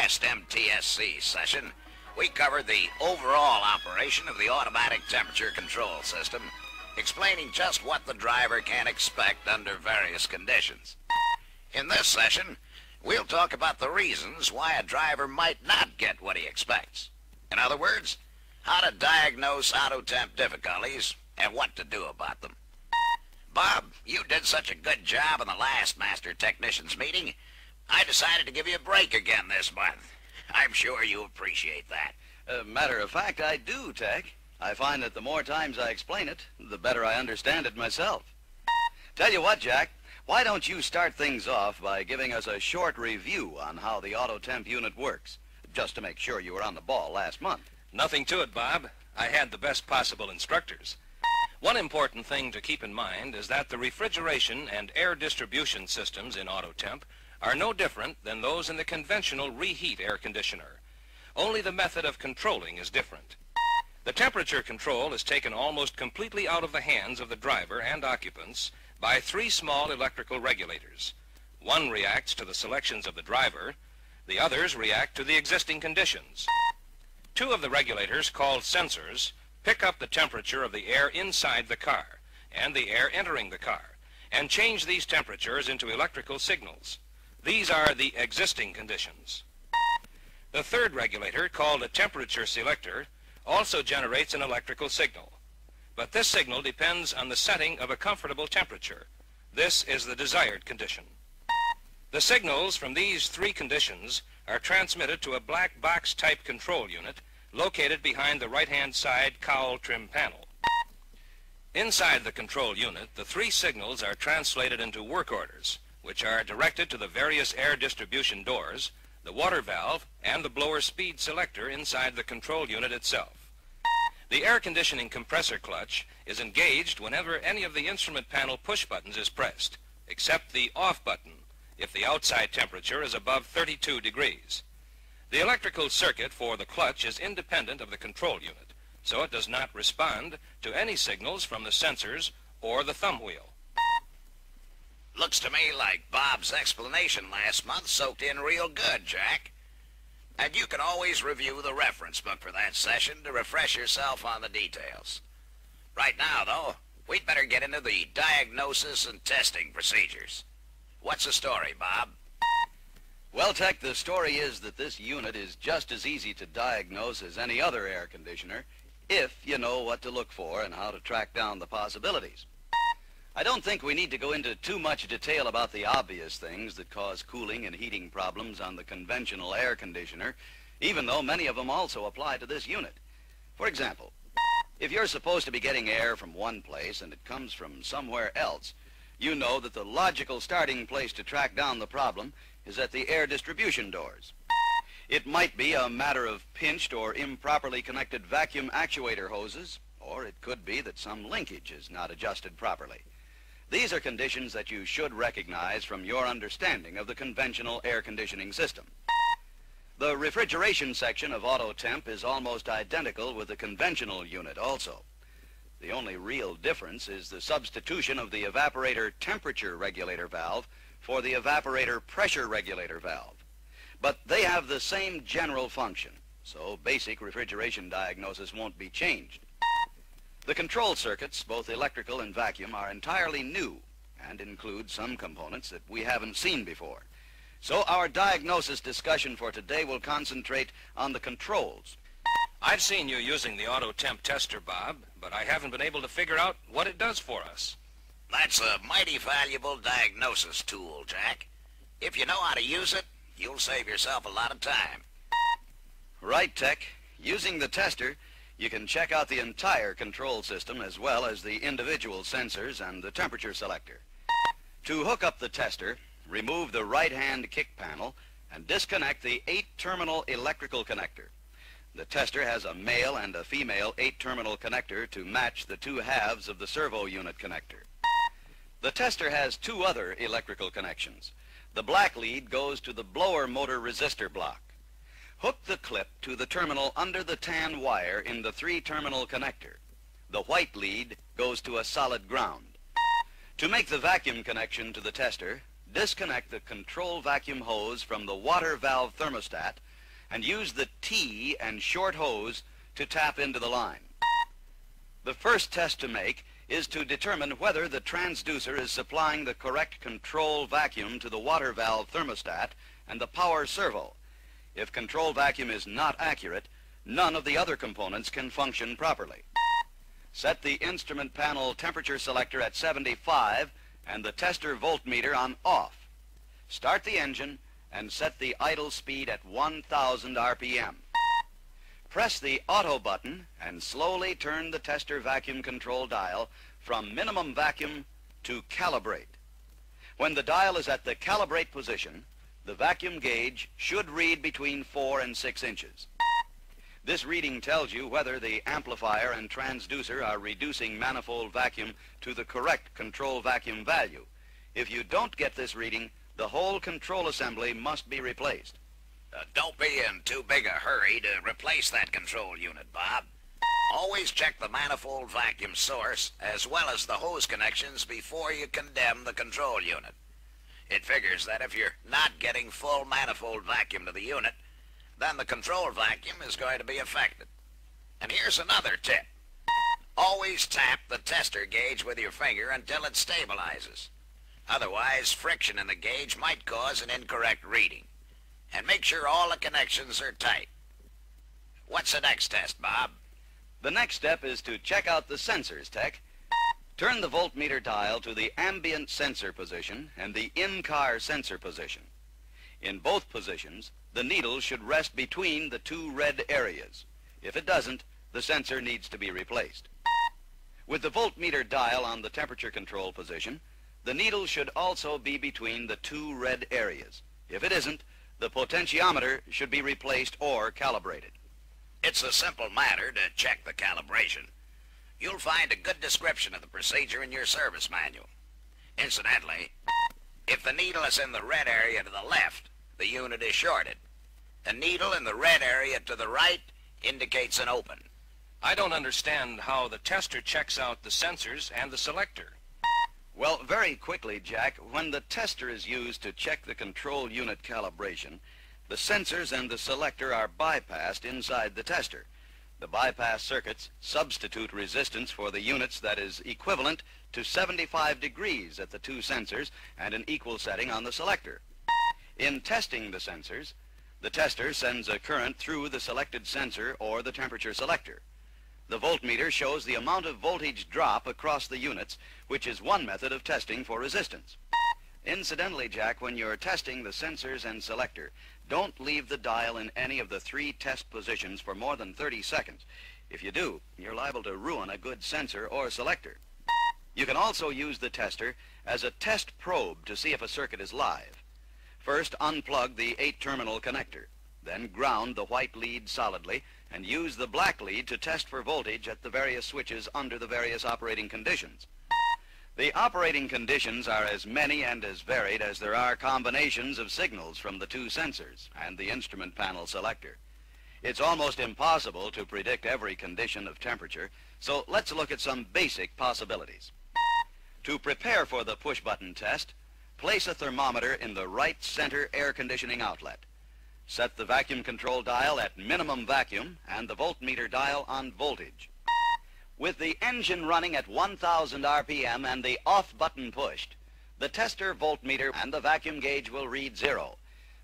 last MTSC session, we covered the overall operation of the automatic temperature control system, explaining just what the driver can expect under various conditions. In this session, we'll talk about the reasons why a driver might not get what he expects. In other words, how to diagnose auto temp difficulties and what to do about them. Bob, you did such a good job in the last Master Technicians meeting, I decided to give you a break again this month. I'm sure you appreciate that. Matter of fact, I do, Tech. I find that the more times I explain it, the better I understand it myself. Tell you what, Jack, why don't you start things off by giving us a short review on how the auto temp unit works, just to make sure you were on the ball last month. Nothing to it, Bob. I had the best possible instructors. One important thing to keep in mind is that the refrigeration and air distribution systems in auto temp are no different than those in the conventional reheat air conditioner. Only the method of controlling is different. The temperature control is taken almost completely out of the hands of the driver and occupants by three small electrical regulators. One reacts to the selections of the driver, the others react to the existing conditions. Two of the regulators, called sensors, pick up the temperature of the air inside the car and the air entering the car and change these temperatures into electrical signals. These are the existing conditions. The third regulator, called a temperature selector, also generates an electrical signal. But this signal depends on the setting of a comfortable temperature. This is the desired condition. The signals from these three conditions are transmitted to a black box type control unit located behind the right-hand side cowl trim panel. Inside the control unit, the three signals are translated into work orders, which are directed to the various air distribution doors, the water valve, and the blower speed selector inside the control unit itself. The air conditioning compressor clutch is engaged whenever any of the instrument panel push buttons is pressed, except the off button if the outside temperature is above 32 degrees. The electrical circuit for the clutch is independent of the control unit, so it does not respond to any signals from the sensors or the thumb wheel. Looks to me like Bob's explanation last month soaked in real good, Jack. And you can always review the reference book for that session to refresh yourself on the details. Right now, though, we'd better get into the diagnosis and testing procedures. What's the story, Bob? Well, Tech, the story is that this unit is just as easy to diagnose as any other air conditioner if you know what to look for and how to track down the possibilities. I don't think we need to go into too much detail about the obvious things that cause cooling and heating problems on the conventional air conditioner, even though many of them also apply to this unit. For example, if you're supposed to be getting air from one place and it comes from somewhere else, you know that the logical starting place to track down the problem is at the air distribution doors. It might be a matter of pinched or improperly connected vacuum actuator hoses, or it could be that some linkage is not adjusted properly. These are conditions that you should recognize from your understanding of the conventional air conditioning system. The refrigeration section of auto temp is almost identical with the conventional unit also. The only real difference is the substitution of the evaporator temperature regulator valve for the evaporator pressure regulator valve. But they have the same general function, so basic refrigeration diagnosis won't be changed. The control circuits, both electrical and vacuum, are entirely new and include some components that we haven't seen before. So our diagnosis discussion for today will concentrate on the controls. I've seen you using the auto temp tester, Bob, but I haven't been able to figure out what it does for us. That's a mighty valuable diagnosis tool, Jack. If you know how to use it, you'll save yourself a lot of time. Right, Tech. Using the tester, you can check out the entire control system as well as the individual sensors and the temperature selector. To hook up the tester, remove the right-hand kick panel and disconnect the 8-terminal electrical connector. The tester has a male and a female 8-terminal connector to match the two halves of the servo unit connector. The tester has two other electrical connections. The black lead goes to the blower motor resistor block. Hook the clip to the terminal under the tan wire in the 3-terminal connector. The white lead goes to a solid ground. To make the vacuum connection to the tester, disconnect the control vacuum hose from the water valve thermostat and use the T and short hose to tap into the line. The first test to make is to determine whether the transducer is supplying the correct control vacuum to the water valve thermostat and the power servo. If control vacuum is not accurate, none of the other components can function properly. Set the instrument panel temperature selector at 75 and the tester voltmeter on off. Start the engine and set the idle speed at 1000 RPM. Press the auto button and slowly turn the tester vacuum control dial from minimum vacuum to calibrate. When the dial is at the calibrate position, the vacuum gauge should read between 4 and 6 inches. This reading tells you whether the amplifier and transducer are reducing manifold vacuum to the correct control vacuum value. If you don't get this reading, the whole control assembly must be replaced. Don't be in too big a hurry to replace that control unit, Bob. Always check the manifold vacuum source as well as the hose connections before you condemn the control unit. It figures that if you're not getting full manifold vacuum to the unit, then the control vacuum is going to be affected. And here's another tip. Always tap the tester gauge with your finger until it stabilizes. Otherwise, friction in the gauge might cause an incorrect reading. And make sure all the connections are tight. What's the next test, Bob? The next step is to check out the sensors, Tech. Turn the voltmeter dial to the ambient sensor position and the in-car sensor position. In both positions, the needle should rest between the two red areas. If it doesn't, the sensor needs to be replaced. With the voltmeter dial on the temperature control position, the needle should also be between the two red areas. If it isn't, the potentiometer should be replaced or calibrated. It's a simple matter to check the calibration. You'll find a good description of the procedure in your service manual. Incidentally, if the needle is in the red area to the left, the unit is shorted. The needle in the red area to the right indicates an open. I don't understand how the tester checks out the sensors and the selector. Well, very quickly, Jack, when the tester is used to check the control unit calibration, the sensors and the selector are bypassed inside the tester. The bypass circuits substitute resistance for the units that is equivalent to 75 degrees at the two sensors and an equal setting on the selector. In testing the sensors, the tester sends a current through the selected sensor or the temperature selector. The voltmeter shows the amount of voltage drop across the units, which is one method of testing for resistance. Incidentally, Jack, when you're testing the sensors and selector, don't leave the dial in any of the 3 test positions for more than 30 seconds. If you do, you're liable to ruin a good sensor or selector. You can also use the tester as a test probe to see if a circuit is live. First, unplug the 8-terminal connector. Then ground the white lead solidly and use the black lead to test for voltage at the various switches under the various operating conditions. The operating conditions are as many and as varied as there are combinations of signals from the 2 sensors and the instrument panel selector. It's almost impossible to predict every condition of temperature, so let's look at some basic possibilities. To prepare for the push-button test, place a thermometer in the right center air conditioning outlet. Set the vacuum control dial at minimum vacuum and the voltmeter dial on voltage. With the engine running at 1000 RPM and the off button pushed, the tester voltmeter and the vacuum gauge will read 0.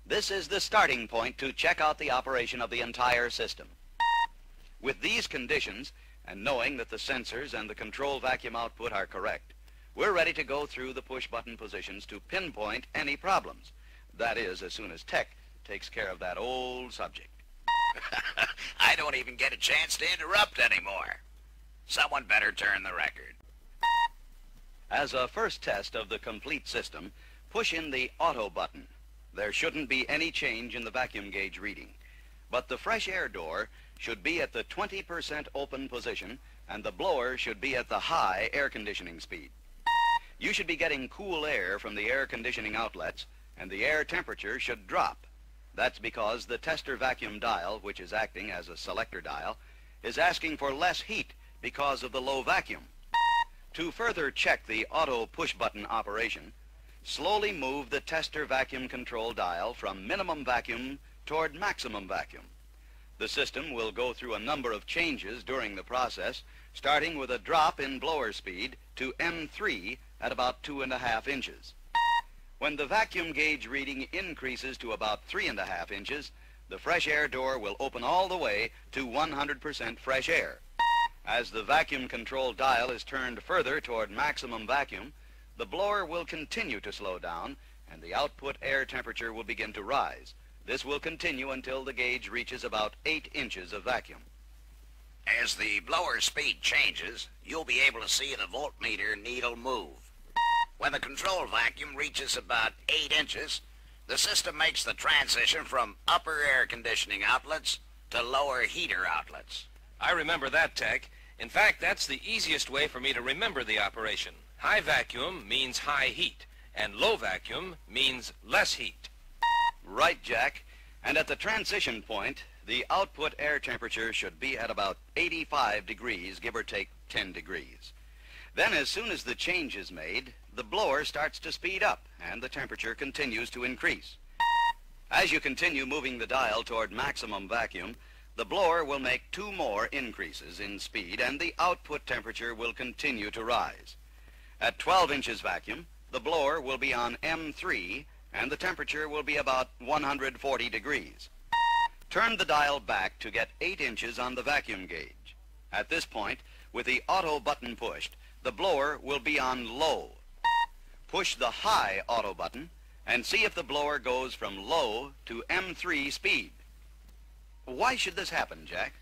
This is the starting point to check out the operation of the entire system. With these conditions, and knowing that the sensors and the control vacuum output are correct, we're ready to go through the push button positions to pinpoint any problems. That is, as soon as Tech takes care of that old subject. I don't even get a chance to interrupt anymore. Someone better turn the record. As a first test of the complete system, push in the auto button. There shouldn't be any change in the vacuum gauge reading, but the fresh air door should be at the 20% open position and the blower should be at the high air conditioning speed. You should be getting cool air from the air conditioning outlets and the air temperature should drop. That's because the tester vacuum dial, which is acting as a selector dial, is asking for less heat because of the low vacuum. To further check the auto push button operation, slowly move the tester vacuum control dial from minimum vacuum toward maximum vacuum. The system will go through a number of changes during the process, starting with a drop in blower speed to M3 at about 2.5 inches. When the vacuum gauge reading increases to about 3.5 inches, the fresh air door will open all the way to 100% fresh air. As the vacuum control dial is turned further toward maximum vacuum, the blower will continue to slow down and the output air temperature will begin to rise. This will continue until the gauge reaches about 8 inches of vacuum. As the blower speed changes, you'll be able to see the voltmeter needle move. When the control vacuum reaches about 8 inches, the system makes the transition from upper air conditioning outlets to lower heater outlets. I remember that, Tech. In fact, that's the easiest way for me to remember the operation. High vacuum means high heat, and low vacuum means less heat. Right, Jack. And at the transition point, the output air temperature should be at about 85 degrees, give or take 10 degrees. Then, as soon as the change is made, the blower starts to speed up, and the temperature continues to increase. As you continue moving the dial toward maximum vacuum, the blower will make 2 more increases in speed, and the output temperature will continue to rise. At 12 inches vacuum, the blower will be on M3, and the temperature will be about 140 degrees. Turn the dial back to get 8 inches on the vacuum gauge. At this point, with the auto button pushed, the blower will be on low. Push the high auto button and see if the blower goes from low to M3 speed. Why should this happen, Jack?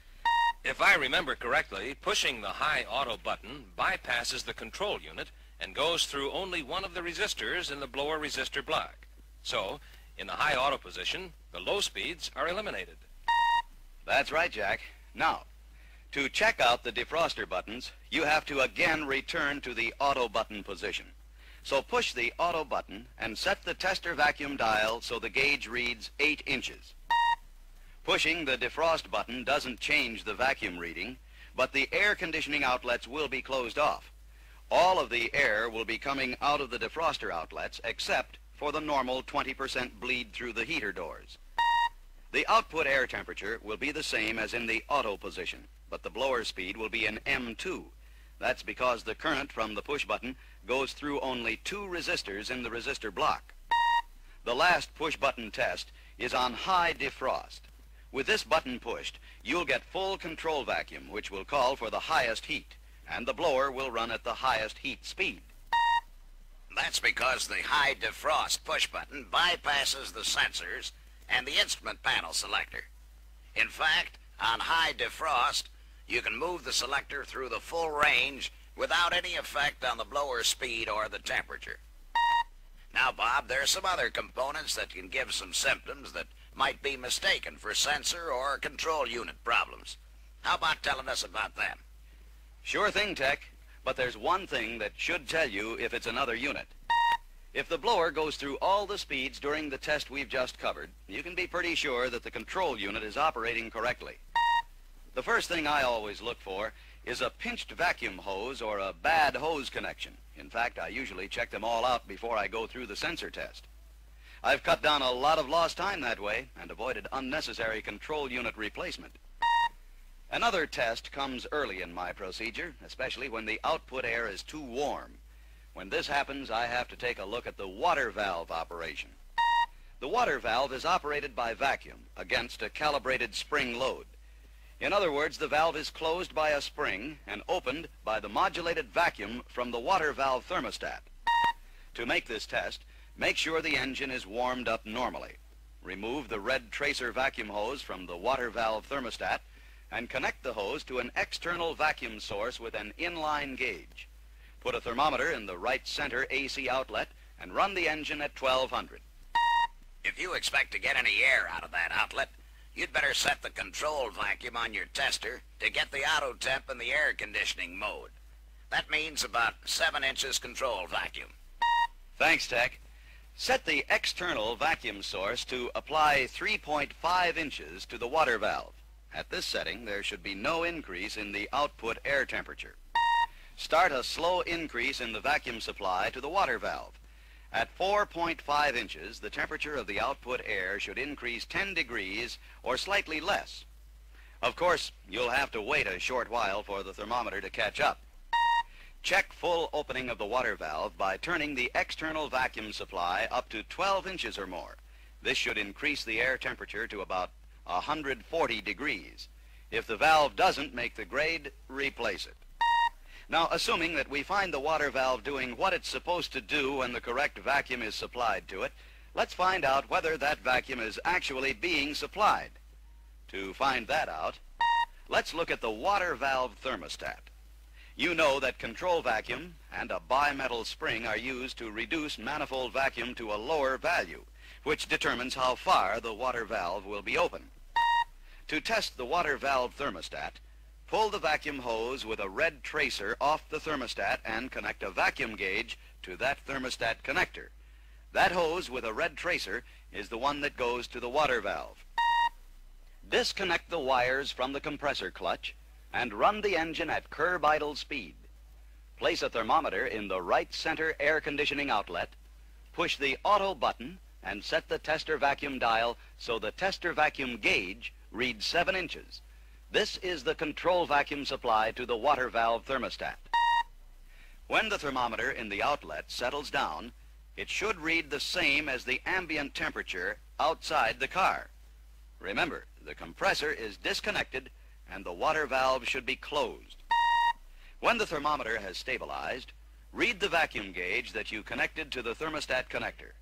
If I remember correctly, pushing the high auto button bypasses the control unit and goes through only one of the resistors in the blower resistor block. So, in the high auto position, the low speeds are eliminated. That's right, Jack. Now, to check out the defroster buttons, you have to again return to the auto button position. So push the auto button and set the tester vacuum dial so the gauge reads 8 inches. Pushing the defrost button doesn't change the vacuum reading, but the air conditioning outlets will be closed off. All of the air will be coming out of the defroster outlets except for the normal 20% bleed through the heater doors. The output air temperature will be the same as in the auto position, but the blower speed will be in M2. That's because the current from the push button goes through only 2 resistors in the resistor block. The last push button test is on high defrost. With this button pushed, you'll get full control vacuum, which will call for the highest heat, and the blower will run at the highest heat speed. That's because the high defrost push button bypasses the sensors and the instrument panel selector. In fact, on high defrost, you can move the selector through the full range without any effect on the blower speed or the temperature. Now, Bob, there are some other components that can give some symptoms that might be mistaken for sensor or control unit problems. How about telling us about them? Sure thing, Tech. But there's one thing that should tell you if it's another unit. If the blower goes through all the speeds during the test we've just covered, you can be pretty sure that the control unit is operating correctly. The first thing I always look for is a pinched vacuum hose or a bad hose connection. In fact, I usually check them all out before I go through the sensor test. I've cut down a lot of lost time that way and avoided unnecessary control unit replacement. Another test comes early in my procedure, especially when the output air is too warm. When this happens, I have to take a look at the water valve operation. The water valve is operated by vacuum against a calibrated spring load. In other words, the valve is closed by a spring and opened by the modulated vacuum from the water valve thermostat. To make this test, make sure the engine is warmed up normally. Remove the red tracer vacuum hose from the water valve thermostat and connect the hose to an external vacuum source with an inline gauge. Put a thermometer in the right center AC outlet and run the engine at 1200. If you expect to get any air out of that outlet, you'd better set the control vacuum on your tester to get the auto temp in the air conditioning mode. That means about 7 inches control vacuum. Thanks, Tech. Set the external vacuum source to apply 3.5 inches to the water valve. At this setting, there should be no increase in the output air temperature. Start a slow increase in the vacuum supply to the water valve. At 4.5 inches, the temperature of the output air should increase 10 degrees or slightly less. Of course, you'll have to wait a short while for the thermometer to catch up. Check full opening of the water valve by turning the external vacuum supply up to 12 inches or more. This should increase the air temperature to about 140 degrees. If the valve doesn't make the grade, replace it. Now, assuming that we find the water valve doing what it's supposed to do when the correct vacuum is supplied to it, let's find out whether that vacuum is actually being supplied. To find that out, let's look at the water valve thermostat. You know that control vacuum and a bimetal spring are used to reduce manifold vacuum to a lower value, which determines how far the water valve will be open. To test the water valve thermostat, pull the vacuum hose with a red tracer off the thermostat and connect a vacuum gauge to that thermostat connector. That hose with a red tracer is the one that goes to the water valve. Disconnect the wires from the compressor clutch and run the engine at curb idle speed. Place a thermometer in the right center air conditioning outlet, push the auto button, and set the tester vacuum dial so the tester vacuum gauge reads 7 inches. This is the control vacuum supply to the water valve thermostat. When the thermometer in the outlet settles down, it should read the same as the ambient temperature outside the car. Remember, the compressor is disconnected and the water valve should be closed. When the thermometer has stabilized, read the vacuum gauge that you connected to the thermostat connector.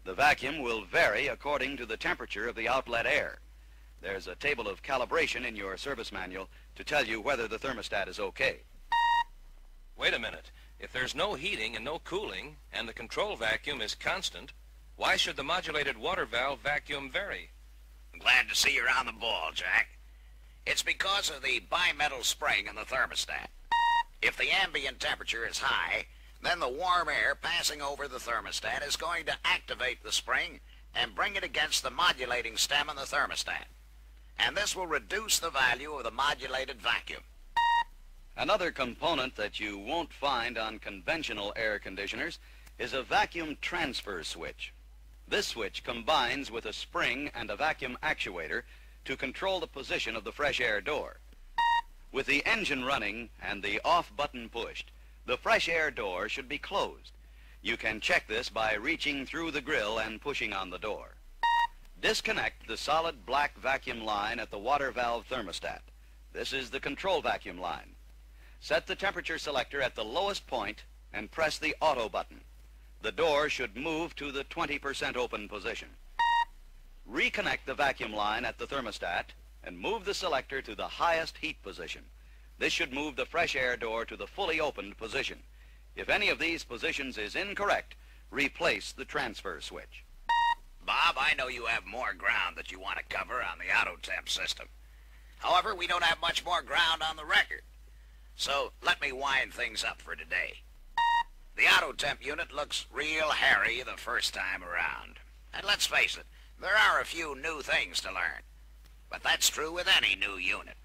The vacuum will vary according to the temperature of the outlet air. There's a table of calibration in your service manual to tell you whether the thermostat is okay. Wait a minute. If there's no heating and no cooling, and the control vacuum is constant, why should the modulated water valve vacuum vary? I'm glad to see you're on the ball, Jack. It's because of the bimetal spring in the thermostat. If the ambient temperature is high, then the warm air passing over the thermostat is going to activate the spring and bring it against the modulating stem in the thermostat. And this will reduce the value of the modulated vacuum. Another component that you won't find on conventional air conditioners is a vacuum transfer switch. This switch combines with a spring and a vacuum actuator to control the position of the fresh air door. With the engine running and the off button pushed, the fresh air door should be closed. You can check this by reaching through the grill and pushing on the door. Disconnect the solid black vacuum line at the water valve thermostat. This is the control vacuum line. Set the temperature selector at the lowest point and press the auto button. The door should move to the 20% open position. Reconnect the vacuum line at the thermostat and move the selector to the highest heat position. This should move the fresh air door to the fully opened position. If any of these positions is incorrect, replace the transfer switch. Bob, I know you have more ground that you want to cover on the auto temp system. However, we don't have much more ground on the record. So let me wind things up for today. The auto temp unit looks real hairy the first time around. And let's face it, there are a few new things to learn. But that's true with any new unit.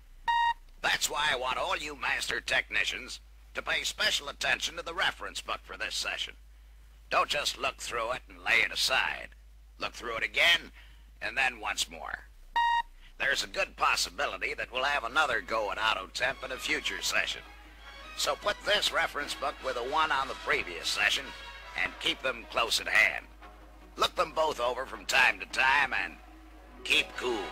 That's why I want all you master technicians to pay special attention to the reference book for this session. Don't just look through it and lay it aside. Look through it again, and then once more. There's a good possibility that we'll have another go at auto temp in a future session. So put this reference book with the one on the previous session and keep them close at hand. Look them both over from time to time and keep cool.